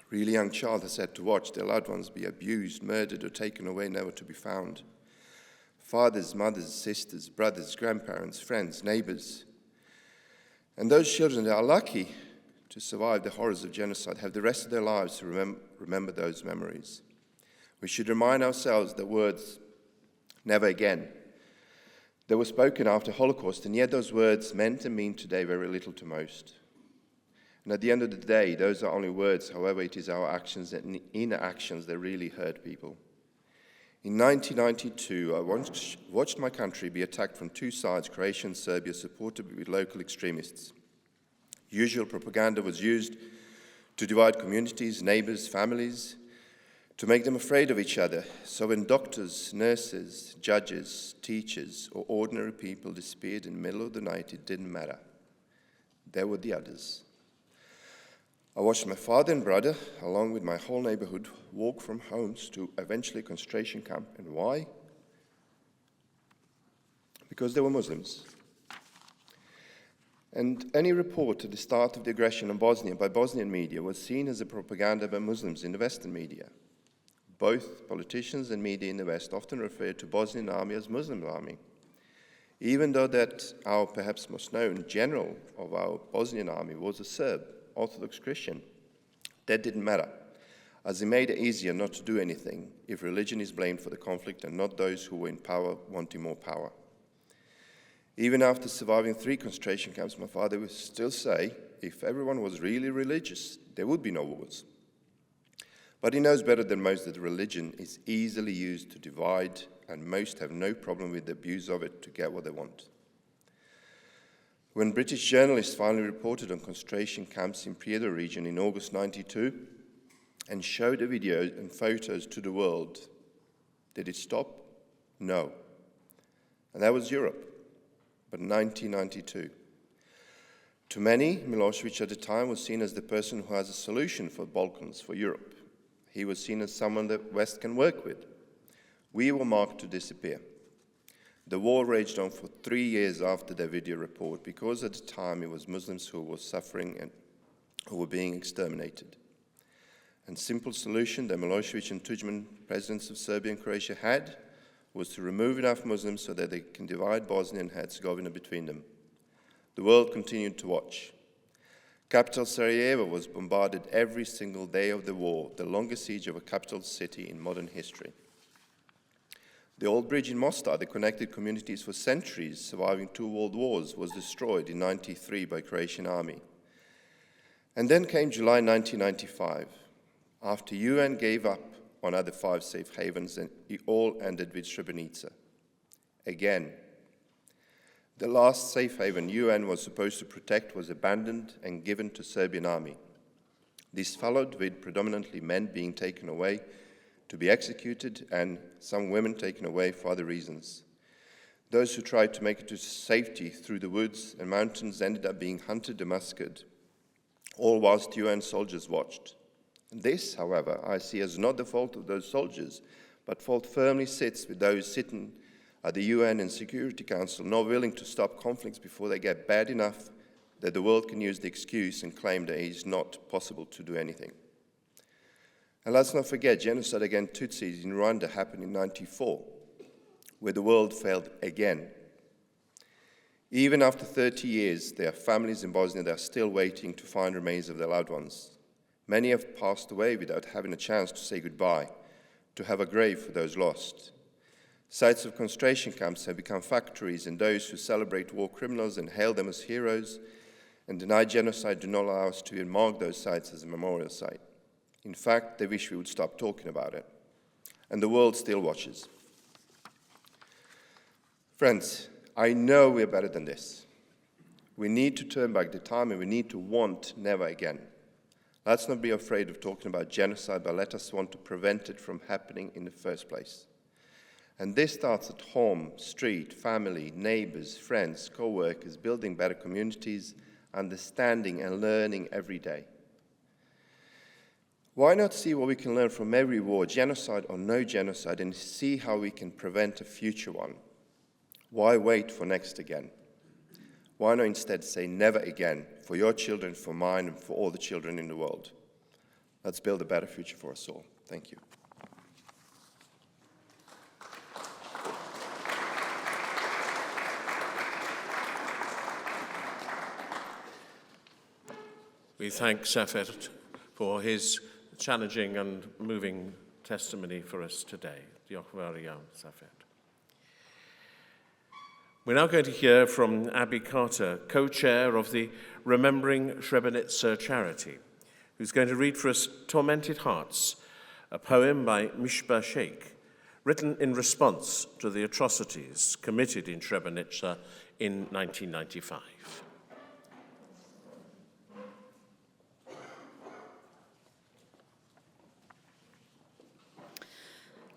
Speaker 11: really young child has had to watch their loved ones be abused, murdered, or taken away, never to be found. Fathers, mothers, sisters, brothers, grandparents, friends, neighbors. And those children that are lucky to survive the horrors of genocide have the rest of their lives to remember those memories. We should remind ourselves that words, never again, they were spoken after Holocaust, and yet those words meant and mean today very little to most. And at the end of the day, those are only words. However, it is our actions and inactions that really hurt people. In 1992, I watched my country be attacked from two sides, Croatia and Serbia, supported with local extremists. Usual propaganda was used to divide communities, neighbors, families, to make them afraid of each other. So when doctors, nurses, judges, teachers, or ordinary people disappeared in the middle of the night, it didn't matter. There were the others. I watched my father and brother, along with my whole neighborhood, walk from homes to eventually a concentration camp. And why? Because they were Muslims. And any report at the start of the aggression on Bosnia by Bosnian media was seen as a propaganda by Muslims in the Western media. Both politicians and media in the West often referred to Bosnian army as Muslim army, even though that our perhaps most known general of our Bosnian army was a Serb, Orthodox Christian. That didn't matter, as it made it easier not to do anything if religion is blamed for the conflict and not those who were in power wanting more power. Even after surviving 3 concentration camps, my father would still say, if everyone was really religious, there would be no wars. But he knows better than most that religion is easily used to divide, and most have no problem with the abuse of it to get what they want. When British journalists finally reported on concentration camps in Priedo region in August 1992 and showed the videos and photos to the world, did it stop? No. And that was Europe, but 1992. To many, Milosevic at the time was seen as the person who has a solution for the Balkans, for Europe. He was seen as someone that West can work with. We were marked to disappear. The war raged on for 3 years after their video report, because at the time it was Muslims who were suffering and who were being exterminated. And simple solution that Milosevic and Tudjman, presidents of Serbia and Croatia, had was to remove enough Muslims so that they can divide Bosnia and Herzegovina between them. The world continued to watch. Capital Sarajevo was bombarded every single day of the war, the longest siege of a capital city in modern history. The old bridge in Mostar that connected communities for centuries, surviving 2 world wars, was destroyed in 1993 by Croatian army. And then came July 1995. After UN gave up on other 5 safe havens, and it all ended with Srebrenica. Again, the last safe haven UN was supposed to protect was abandoned and given to Serbian army. This followed with predominantly men being taken away to be executed and some women taken away for other reasons. Those who tried to make it to safety through the woods and mountains ended up being hunted and massacred, all whilst UN soldiers watched. This, however, I see as not the fault of those soldiers, but fault firmly sits with those sitting at the UN and Security Council, not willing to stop conflicts before they get bad enough that the world can use the excuse and claim that it is not possible to do anything. And let's not forget, genocide against Tutsis in Rwanda happened in 1994, where the world failed again. Even after 30 years, there are families in Bosnia that are still waiting to find remains of their loved ones. Many have passed away without having a chance to say goodbye, to have a grave for those lost. Sites of concentration camps have become factories, and those who celebrate war criminals and hail them as heroes and deny genocide do not allow us to even mark those sites as a memorial site. In fact, they wish we would stop talking about it. And the world still watches. Friends, I know we're better than this. We need to turn back the time, and we need to want never again. Let's not be afraid of talking about genocide, but let us want to prevent it from happening in the first place. And this starts at home, street, family, neighbors, friends, co-workers, building better communities, understanding and learning every day. Why not see what we can learn from every war, genocide or no genocide, and see how we can prevent a future one? Why wait for next again? Why not instead say never again for your children, for mine, and for all the children in the world? Let's build a better future for us all. Thank you.
Speaker 1: We thank Safed for his challenging and moving testimony for us today. Diolch yn fawr iawn, Safed. We're now going to hear from Abby Carter, co-chair of the Remembering Srebrenica charity, who's going to read for us Tormented Hearts, a poem by Mishba Sheikh, written in response to the atrocities committed in Srebrenica in 1995.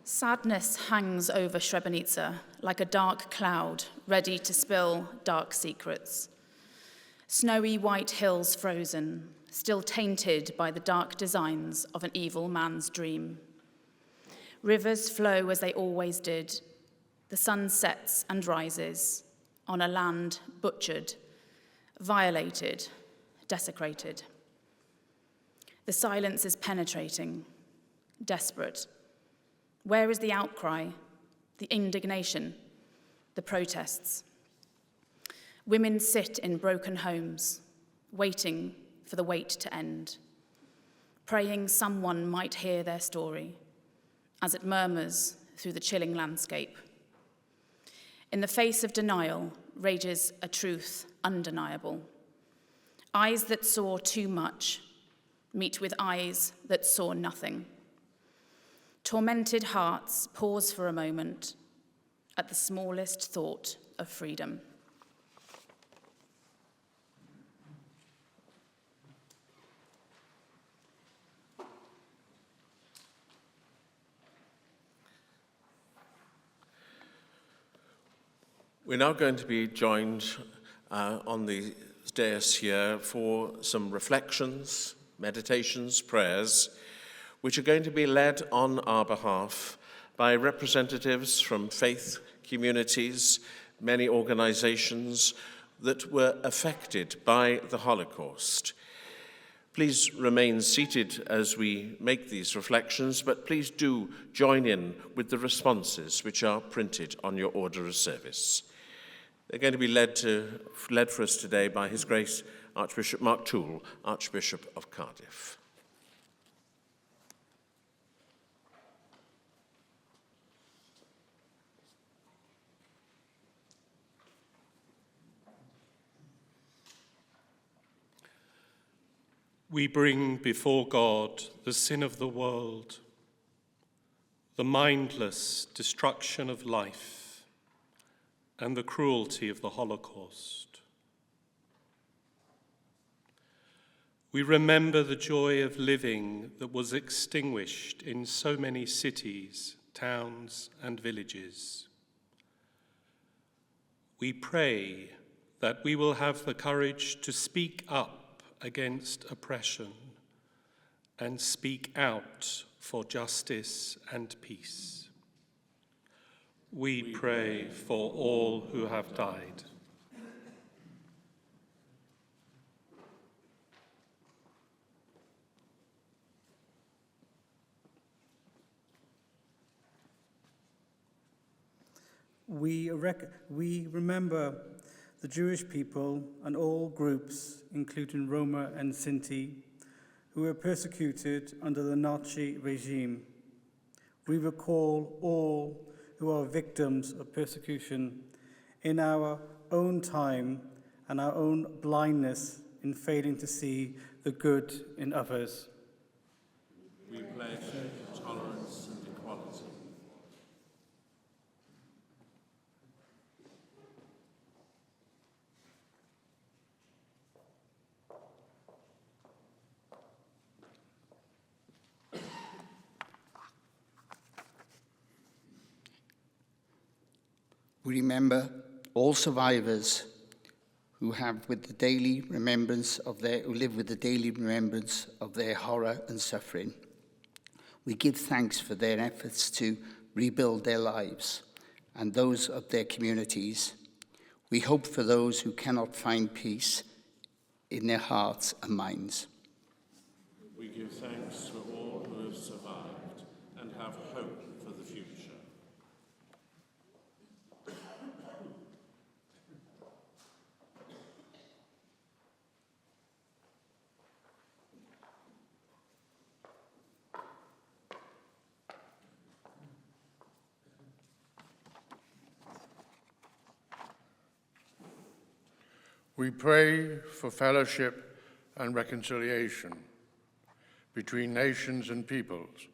Speaker 12: Sadness hangs over Srebrenica like a dark cloud ready to spill dark secrets. Snowy white hills frozen, still tainted by the dark designs of an evil man's dream. Rivers flow as they always did. The sun sets and rises on a land butchered, violated, desecrated. The silence is penetrating, desperate. Where is the outcry, the indignation, the protests? Women sit in broken homes, waiting for the wait to end, praying someone might hear their story as it murmurs through the chilling landscape. In the face of denial rages a truth undeniable. Eyes that saw too much meet with eyes that saw nothing. Tormented hearts pause for a moment at the smallest thought of freedom.
Speaker 1: We're now going to be joined on the dais here for some reflections, meditations, prayers, which are going to be led on our behalf by representatives from faith communities, many organizations that were affected by the Holocaust. Please remain seated as we make these reflections, but please do join in with the responses which are printed on your order of service. They're going to be led for us today by His Grace Archbishop Mark Toole, Archbishop of Cardiff.
Speaker 3: We bring before God the sin of the world, the mindless destruction of life, and the cruelty of the Holocaust. We remember the joy of living that was extinguished in so many cities, towns, and villages. We pray that we will have the courage to speak up against oppression and speak out for justice and peace. We pray for all who have died.
Speaker 13: We remember the Jewish people and all groups, including Roma and Sinti, who were persecuted under the Nazi regime. We recall all who are victims of persecution in our own time and our own blindness in failing to see the good in others.
Speaker 1: We pledge tolerance and equality.
Speaker 14: We remember all survivors who live with the daily remembrance of their horror and suffering. We give thanks for their efforts to rebuild their lives and those of their communities. We hope for those who cannot find peace in their hearts and minds.
Speaker 1: We give thanks for all who have survived and have hope for the future.
Speaker 15: We pray for fellowship and reconciliation between nations and peoples.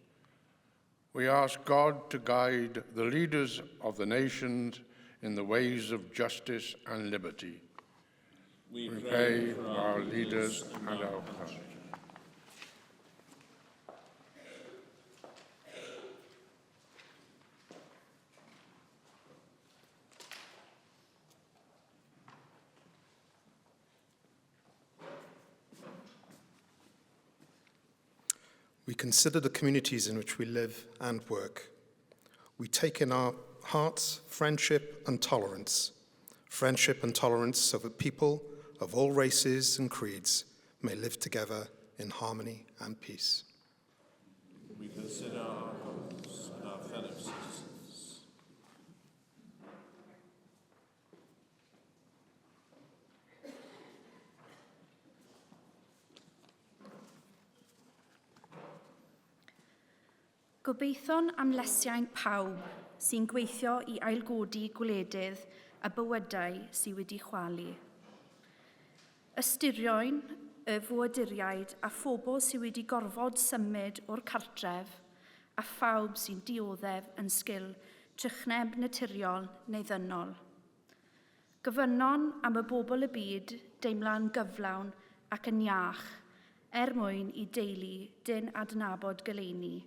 Speaker 15: We ask God to guide the leaders of the nations in the ways of justice and liberty. We pray for our leaders and our country.
Speaker 16: We consider the communities in which we live and work. We take in our hearts friendship and tolerance so that people of all races and creeds may live together in harmony and peace.
Speaker 1: We consider our homes and our fellow citizens.
Speaker 17: Gobeithio'n amlesiant pawb sy'n gweithio I ailgodi gwledydd a bywydau sydd wedi chwalu. Ystyrioen y fwyduriaid a phobl sydd wedi gorfod symud o'r cartref a phawb sy'n dioddef yn sgil trychneb naturiol neu ddynol. Gofynnon am y bobl y byd deimla'n gyflawn ac yn iach mwyn I deulu dyn adnabod goleuni,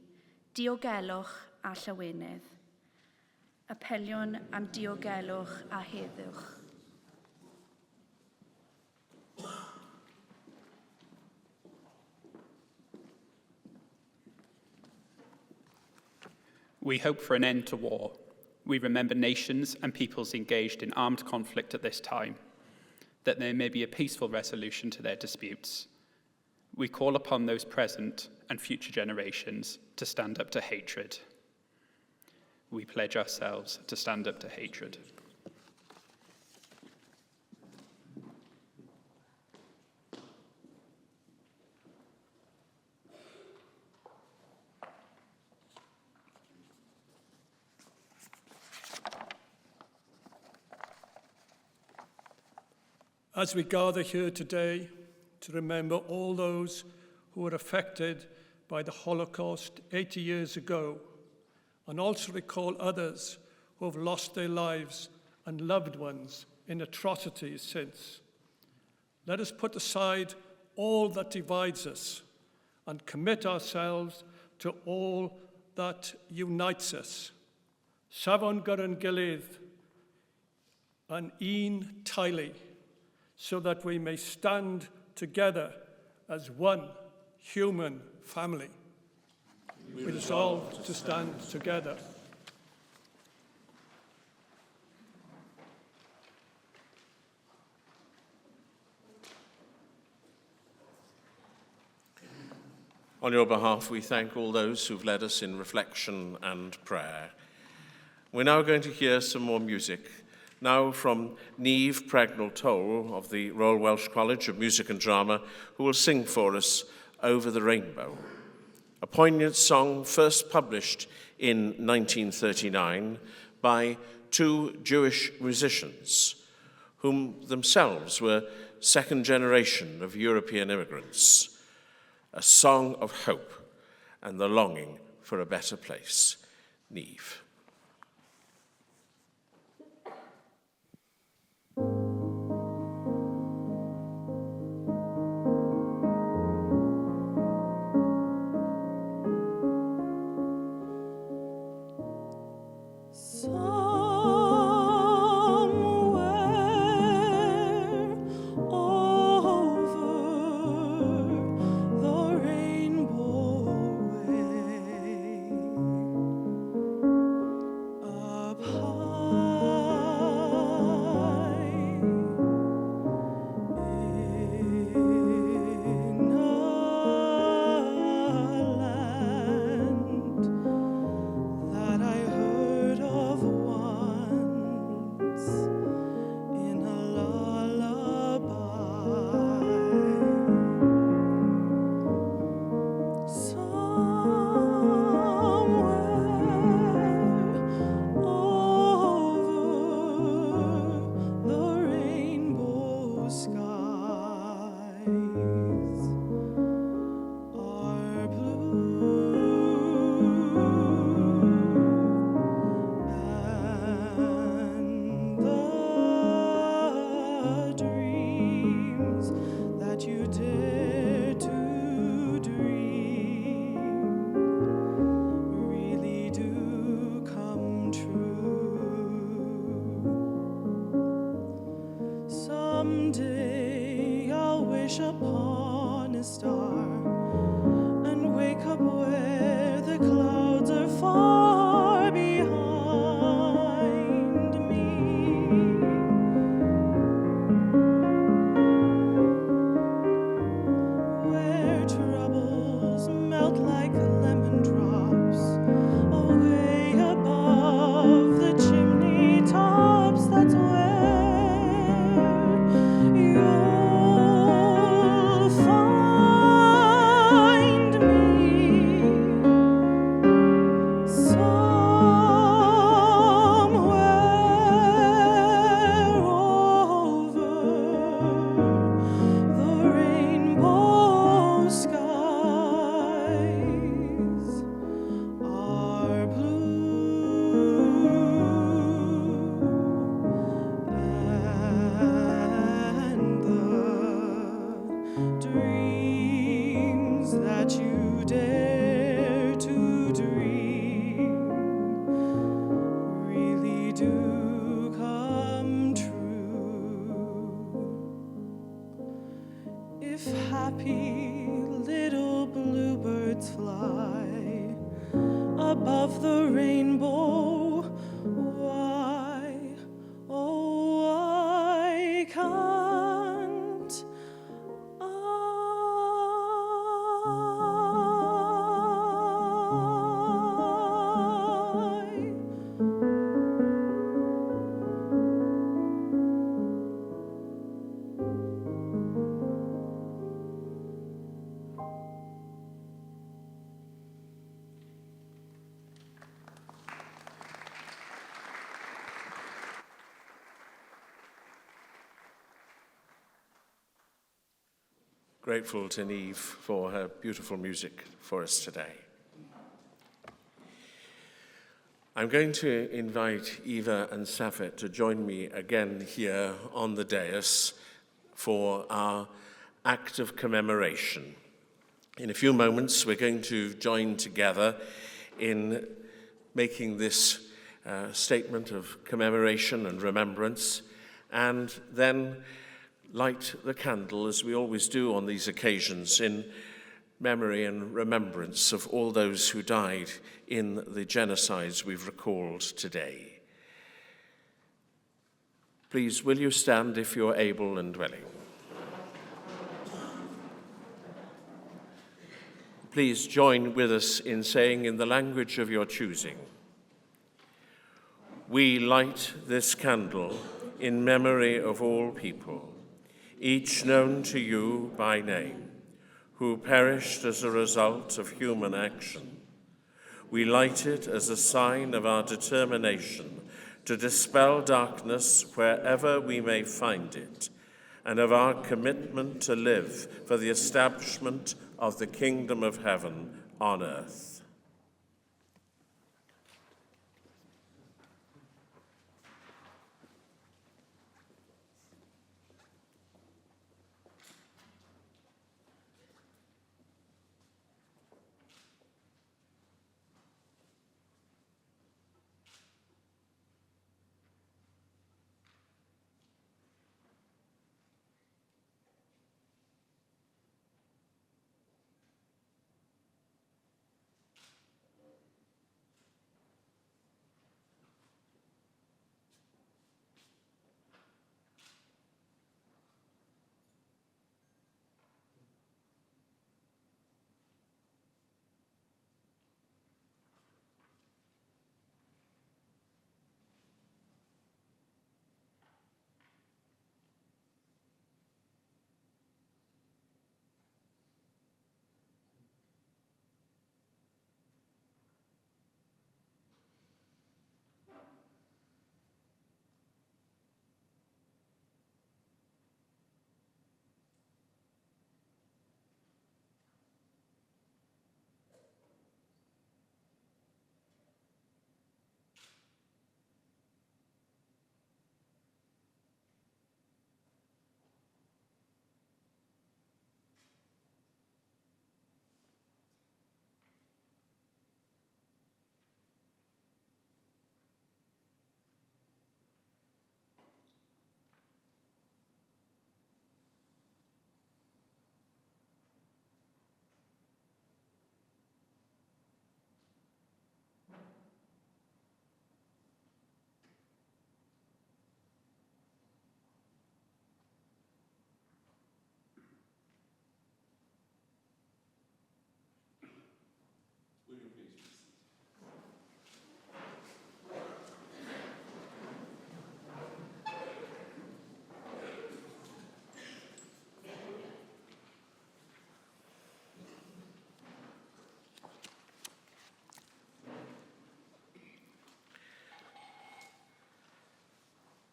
Speaker 17: diogelwch a llawenydd. Apeliwn am diogelwch a heddwch.
Speaker 18: We hope for an end to war. We remember nations and peoples engaged in armed conflict at this time, that there may be a peaceful resolution to their disputes. We call upon those present and future generations to stand up to hatred. We pledge ourselves to stand up to hatred.
Speaker 19: As we gather here today to remember all those who were affected by the Holocaust 80 years ago, and also recall others who have lost their lives and loved ones in atrocities since. Let us put aside all that divides us and commit ourselves to all that unites us. Safon gyda'n gilydd yn un teulu, so that we may stand together as one human family. We resolve to stand together.
Speaker 1: On your behalf, we thank all those who've led us in reflection and prayer. We're now going to hear some more music, now from Niamh Pregnell Toll of the Royal Welsh College of Music and Drama, who will sing for us Over the Rainbow, a poignant song first published in 1939 by two Jewish musicians, whom themselves were second generation of European immigrants. A song of hope and the longing for a better place. Niamh.
Speaker 20: Someday I'll wish upon a star and wake up where the clouds are far behind me. Where troubles melt like lemon drops away above the chimney tops. That's where you'll find me, somewhere over the rainbow skies are blue, and the dreams that you dare to dream really do come true. If happy little bluebirds fly above the rainbow, why, oh, why can't I?
Speaker 1: Grateful to Niamh for her beautiful music for us today. I'm going to invite Eva and Safet to join me again here on the dais for our act of commemoration. In a few moments, we're going to join together in making this statement of commemoration and remembrance, and then light the candle, as we always do on these occasions, in memory and remembrance of all those who died in the genocides we've recalled today. Please, will you stand if you're able and willing? Please join with us in saying in the language of your choosing, "We light this candle in memory of all people, each known to you by name, who perished as a result of human action. We light it as a sign of our determination to dispel darkness wherever we may find it, and of our commitment to live for the establishment of the kingdom of heaven on earth."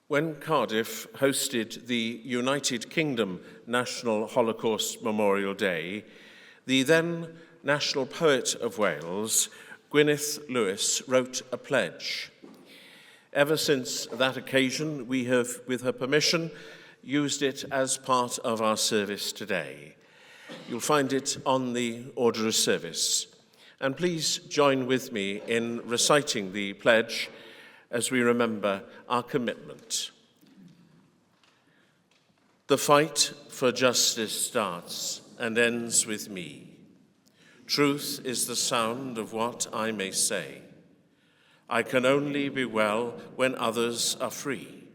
Speaker 1: When Cardiff hosted the United Kingdom National Holocaust Memorial Day, the then National Poet of Wales, Gwyneth Lewis, wrote a pledge. Ever since that occasion, we have, with her permission, used it as part of our service today. You'll find it on the order of service. And please join with me in reciting the pledge as we remember our commitment. The fight for justice starts and ends with me. Truth is the sound of what I may say. I can only be well when others are free,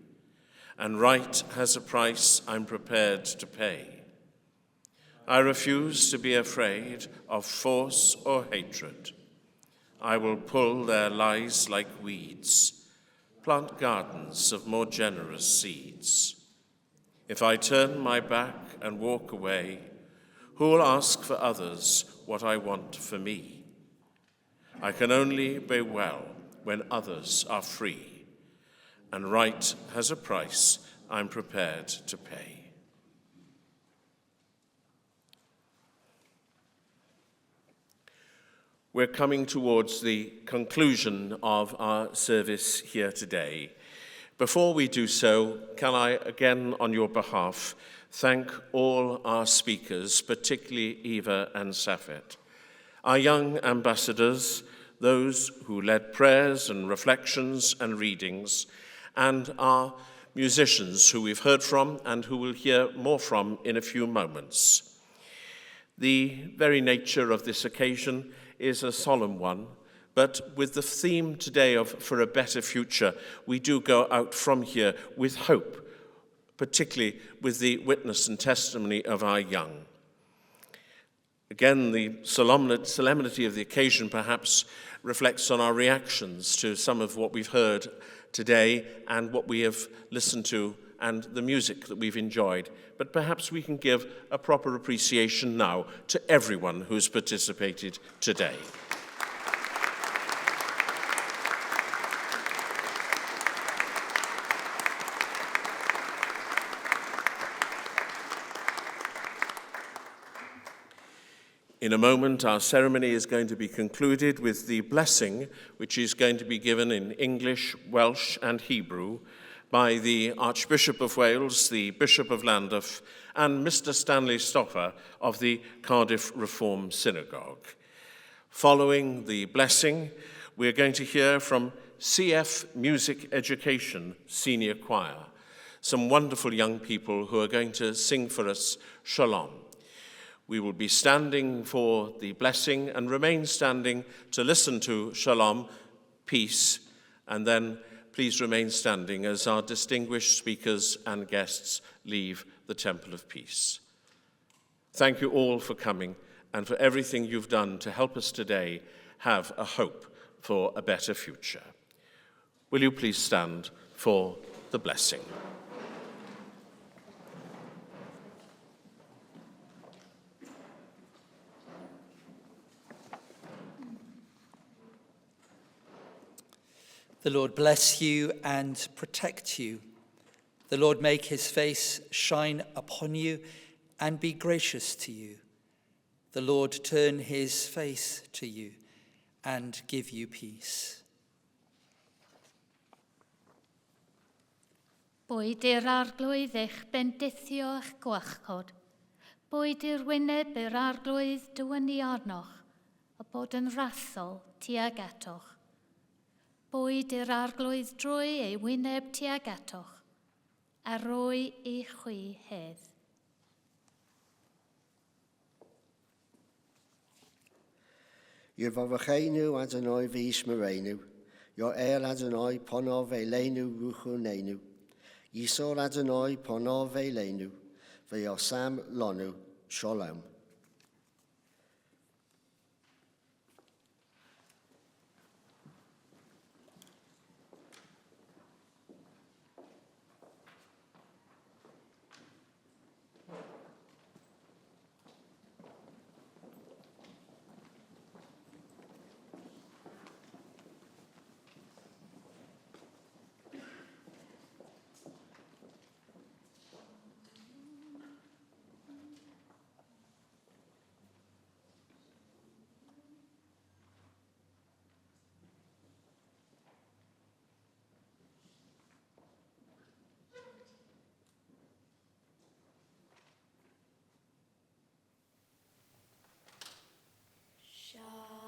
Speaker 1: and right has a price I'm prepared to pay. I refuse to be afraid of force or hatred. I will pull their lies like weeds, plant gardens of more generous seeds. If I turn my back and walk away, who will ask for others what I want for me? I can only be well when others are free, and right has a price I'm prepared to pay. We're coming towards the conclusion of our service here today. Before we do so, can I again, on your behalf, thank all our speakers, particularly Eva and Safet, our young ambassadors, those who led prayers and reflections and readings, and our musicians who we've heard from and who we'll hear more from in a few moments. The very nature of this occasion is a solemn one, but with the theme today of For a Better Future, we do go out from here with hope, particularly with the witness and testimony of our young. Again, the solemnity of the occasion perhaps reflects on our reactions to some of what we've heard today and what we have listened to and the music that we've enjoyed. But perhaps we can give a proper appreciation now to everyone who's participated today. In a moment, our ceremony is going to be concluded with the blessing, which is going to be given in English, Welsh, and Hebrew by the Archbishop of Wales, the Bishop of Llandaff, and Mr. Stanley Stoffer of the Cardiff Reform Synagogue. Following the blessing, we're going to hear from CF Music Education Senior Choir, some wonderful young people who are going to sing for us Shalom. We will be standing for the blessing and remain standing to listen to Shalom, peace, and then please remain standing as our distinguished speakers and guests leave the Temple of Peace. Thank you all for coming and for everything you've done to help us today have a hope for a better future. Will you please stand for the blessing?
Speaker 21: The Lord bless you and protect you. The Lord make his face shine upon you and be gracious to you. The Lord turn his face to you and give you peace.
Speaker 22: Bwyd i'r arglwydd eich bendithio eich gwachod. Bwyd i'r wyneb i'r arglwydd dywyni arnoch, a bod yn rathol tuag atoch. Bwyd i'r arglwydd drwy ei wyneb tuag atoch, a rwy i chwi hedd.
Speaker 23: I'r fawrcheinu Adonai fys myreinu, i'r Adonai pono fe leinu rwchw neinu, Isol Adonai pono fe leinu, fe o sam lonu, shalom.
Speaker 22: Shalom.